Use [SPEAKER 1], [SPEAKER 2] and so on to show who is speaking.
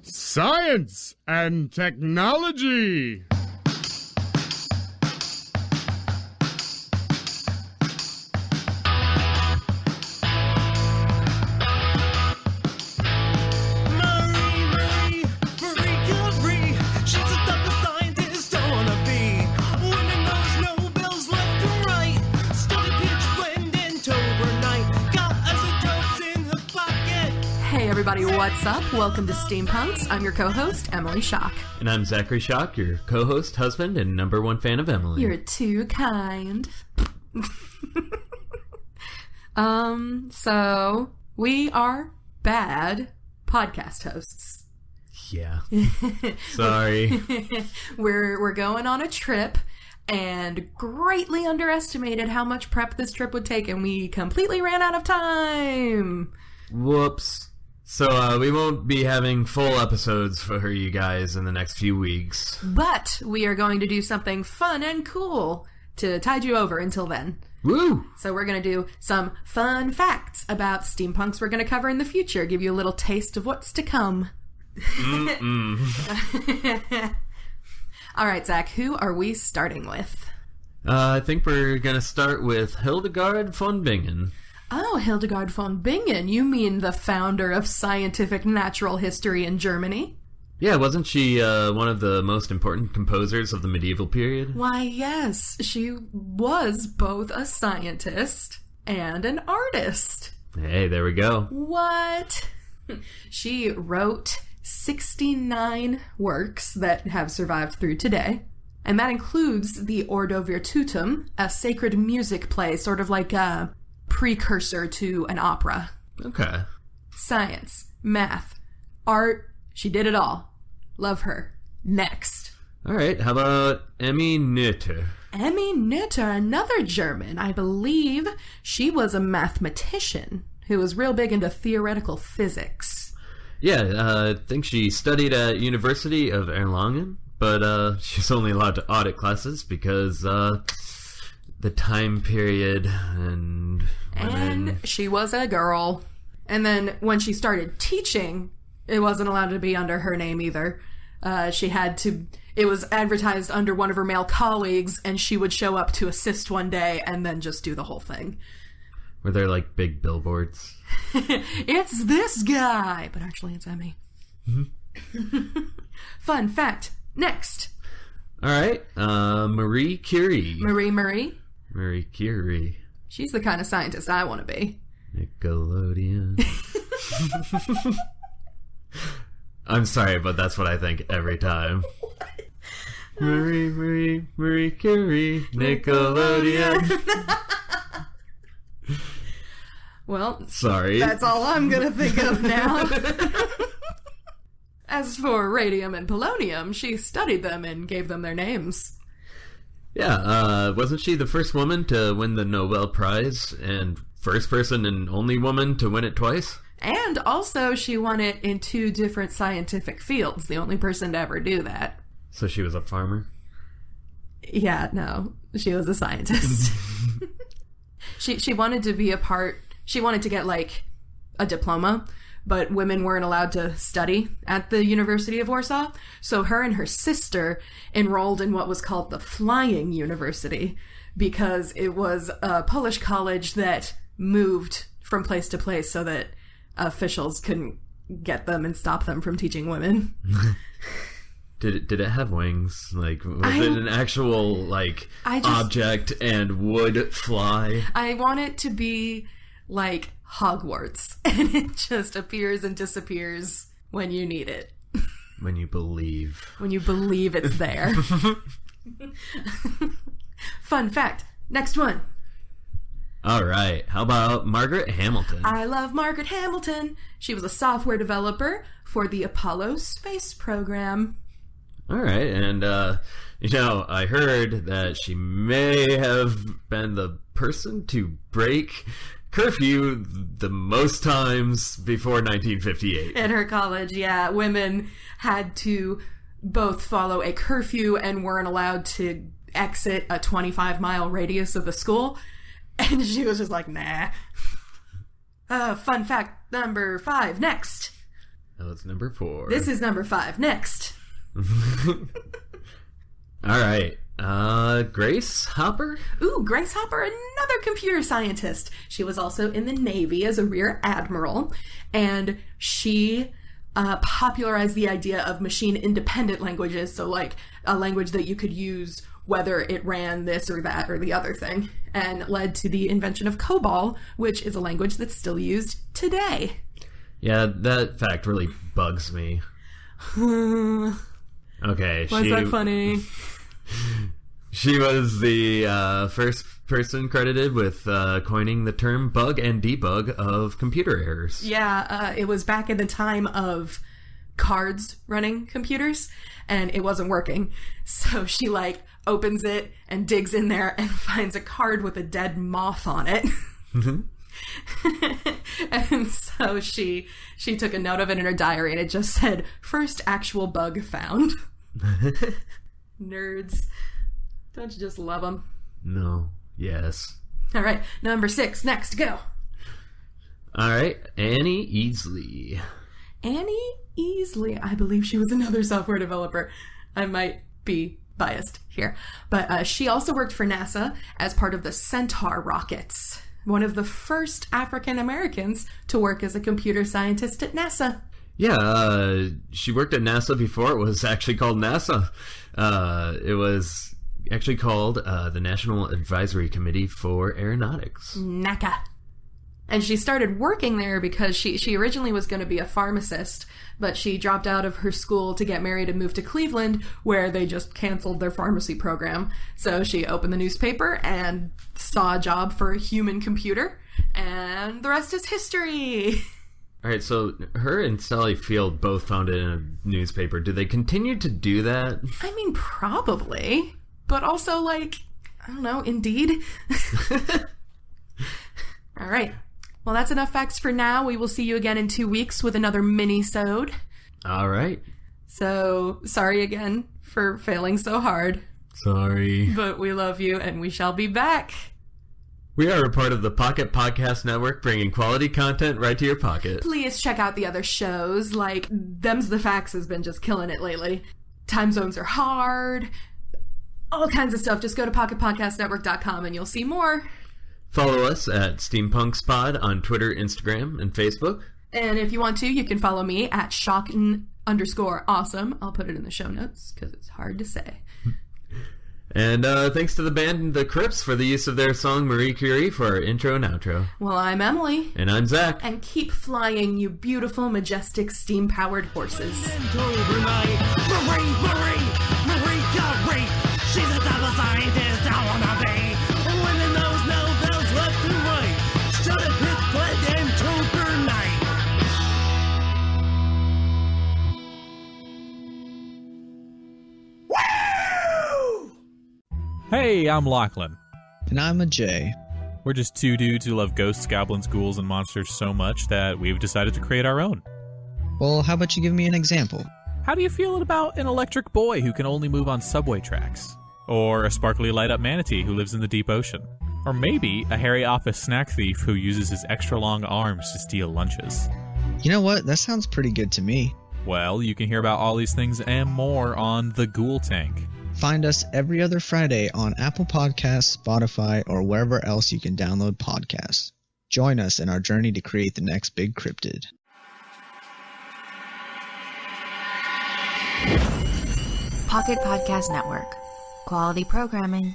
[SPEAKER 1] Science and technology.
[SPEAKER 2] Everybody, what's up? Welcome to STEAMpunks. I'm your co-host, Emily Schock.
[SPEAKER 3] And I'm Zachary Schock, your co-host, husband, and number one fan of Emily.
[SPEAKER 2] You're too kind. So we are bad podcast hosts.
[SPEAKER 3] Yeah. Sorry.
[SPEAKER 2] We're going on a trip and greatly underestimated how much prep this trip would take, and we completely ran out of time.
[SPEAKER 3] Whoops. So we won't be having full episodes for you guys in the next few weeks.
[SPEAKER 2] But we are going to do something fun and cool to tide you over until then.
[SPEAKER 3] Woo!
[SPEAKER 2] So we're going to do some fun facts about steampunks we're going to cover in the future. Give you a little taste of what's to come. All right, Zach, who are we starting with?
[SPEAKER 3] I think we're going to start with Hildegard von Bingen.
[SPEAKER 2] Oh, Hildegard von Bingen. You mean the founder of scientific natural history in Germany?
[SPEAKER 3] Yeah, wasn't she one of the most important composers of the medieval period?
[SPEAKER 2] Why, yes. She was both a scientist and an artist.
[SPEAKER 3] Hey, there we go.
[SPEAKER 2] What? She wrote 69 works that have survived through today. And that includes the Ordo Virtutum, a sacred music play, sort of like a precursor to an opera.
[SPEAKER 3] Okay.
[SPEAKER 2] Science, math, art, she did it all. Love her. Next.
[SPEAKER 3] All right, how about Emmy Noether?
[SPEAKER 2] Emmy Noether, another German. I believe she was a mathematician who was real big into theoretical physics.
[SPEAKER 3] Yeah, I think she studied at University of Erlangen, but she's only allowed to audit classes because the time period and women.
[SPEAKER 2] And she was a girl. And then when she started teaching, it wasn't allowed to be under her name either. She had to, it was advertised under one of her male colleagues, and she would show up to assist one day and then just do the whole thing.
[SPEAKER 3] Were there like big billboards?
[SPEAKER 2] It's this guy! But actually it's Emmy.
[SPEAKER 3] Mm-hmm.
[SPEAKER 2] Fun fact. Next.
[SPEAKER 3] All right. Marie Curie.
[SPEAKER 2] Marie
[SPEAKER 3] Curie.
[SPEAKER 2] She's the kind of scientist I want to be.
[SPEAKER 3] Nickelodeon. I'm sorry, but that's what I think every time. Marie Curie, Nickelodeon.
[SPEAKER 2] Well,
[SPEAKER 3] sorry.
[SPEAKER 2] That's all I'm going to think of now. As for radium and polonium, she studied them and gave them their names.
[SPEAKER 3] Yeah, wasn't she the first woman to win the Nobel Prize and first person and only woman to win it twice?
[SPEAKER 2] And also she won it in 2 different scientific fields, the only person to ever do that.
[SPEAKER 3] So she was a farmer?
[SPEAKER 2] Yeah, no, she was a scientist. She wanted to be she wanted to get like a diploma, but women weren't allowed to study at the University of Warsaw. So her and her sister enrolled in what was called the Flying University, because it was a Polish college that moved from place to place so that officials couldn't get them and stop them from teaching women.
[SPEAKER 3] Did it have wings? Like, was it an actual, like, object and would fly?
[SPEAKER 2] I want it to be like Hogwarts, and it just appears and disappears when you need it.
[SPEAKER 3] When you believe.
[SPEAKER 2] When you believe it's there. Fun fact. Next one.
[SPEAKER 3] All right. How about Margaret Hamilton?
[SPEAKER 2] I love Margaret Hamilton. She was a software developer for the Apollo space program.
[SPEAKER 3] All right. And, I heard that she may have been the person to break curfew the most times before 1958.
[SPEAKER 2] In her college, yeah. Women had to both follow a curfew and weren't allowed to exit a 25-mile radius of the school. And she was just like, nah. Fun fact number 5. Next.
[SPEAKER 3] That was number 4.
[SPEAKER 2] This is number 5. Next.
[SPEAKER 3] All right. Grace Hopper?
[SPEAKER 2] Ooh, Grace Hopper, another computer scientist. She was also in the Navy as a rear admiral, and she popularized the idea of machine-independent languages, so like a language that you could use whether it ran this or that or the other thing, and led to the invention of COBOL, which is a language that's still used today.
[SPEAKER 3] Yeah, that fact really bugs me. Okay.
[SPEAKER 2] Why is that funny?
[SPEAKER 3] She was the first person credited with coining the term bug and debug of computer errors.
[SPEAKER 2] Yeah, it was back in the time of cards running computers, and it wasn't working. So she, like, opens it and digs in there and finds a card with a dead moth on it. And so she took a note of it in her diary, and it just said, "First actual bug found." Nerds. Don't you just love them?
[SPEAKER 3] No. Yes.
[SPEAKER 2] All right, number 6. Next, go.
[SPEAKER 3] All right, Annie Easley.
[SPEAKER 2] Annie Easley. I believe she was another software developer. I might be biased here. But she also worked for NASA as part of the Centaur rockets. One of the first African Americans to work as a computer scientist at NASA.
[SPEAKER 3] Yeah, she worked at NASA before it was actually called NASA. It was actually called the National Advisory Committee for Aeronautics.
[SPEAKER 2] NACA. And she started working there because she originally was going to be a pharmacist, but she dropped out of her school to get married and move to Cleveland, where they just canceled their pharmacy program. So she opened the newspaper and saw a job for a human computer, and the rest is history.
[SPEAKER 3] All right, so her and Sally Field both found it in a newspaper. Do they continue to do that?
[SPEAKER 2] I mean, probably. But also, like, I don't know, Indeed. All right. Well, that's enough facts for now. We will see you again in 2 weeks with another Minisode.
[SPEAKER 3] All right.
[SPEAKER 2] So, sorry again for failing so hard.
[SPEAKER 3] Sorry.
[SPEAKER 2] But we love you, and we shall be back.
[SPEAKER 3] We are a part of the Pocket Podcast Network, bringing quality content right to your pocket.
[SPEAKER 2] Please check out the other shows, like Them's the Facts has been just killing it lately. Time zones are hard. All kinds of stuff. Just go to pocketpodcastnetwork.com and you'll see more.
[SPEAKER 3] Follow us at STEAMpunks Pod on Twitter, Instagram, and Facebook.
[SPEAKER 2] And if you want to, you can follow me at Shockin_awesome. I'll put it in the show notes because it's hard to say.
[SPEAKER 3] And thanks to the band The Crips for the use of their song Marie Curie for our intro and outro.
[SPEAKER 2] Well, I'm Emily.
[SPEAKER 3] And I'm Zach.
[SPEAKER 2] And keep flying, you beautiful, majestic, steam-powered horses.
[SPEAKER 4] Marie Curie. She's a double scientist, I wanna be. Women knows Nobels left and right. Shut up, pitch play and told her night. Woo!
[SPEAKER 5] Hey, I'm Lachlan.
[SPEAKER 6] And I'm a Jay.
[SPEAKER 5] We're just two dudes who love ghosts, goblins, ghouls, and monsters so much that we've decided to create our own.
[SPEAKER 6] Well, how about you give me an example?
[SPEAKER 5] How do you feel about an electric boy who can only move on subway tracks? Or a sparkly light-up manatee who lives in the deep ocean? Or maybe a hairy office snack thief who uses his extra long arms to steal lunches?
[SPEAKER 6] You know what? That sounds pretty good to me.
[SPEAKER 5] Well, you can hear about all these things and more on The Ghoul Tank.
[SPEAKER 6] Find us every other Friday on Apple Podcasts, Spotify, or wherever else you can download podcasts. Join us in our journey to create the next big cryptid.
[SPEAKER 7] Pocket Podcast Network. Quality programming.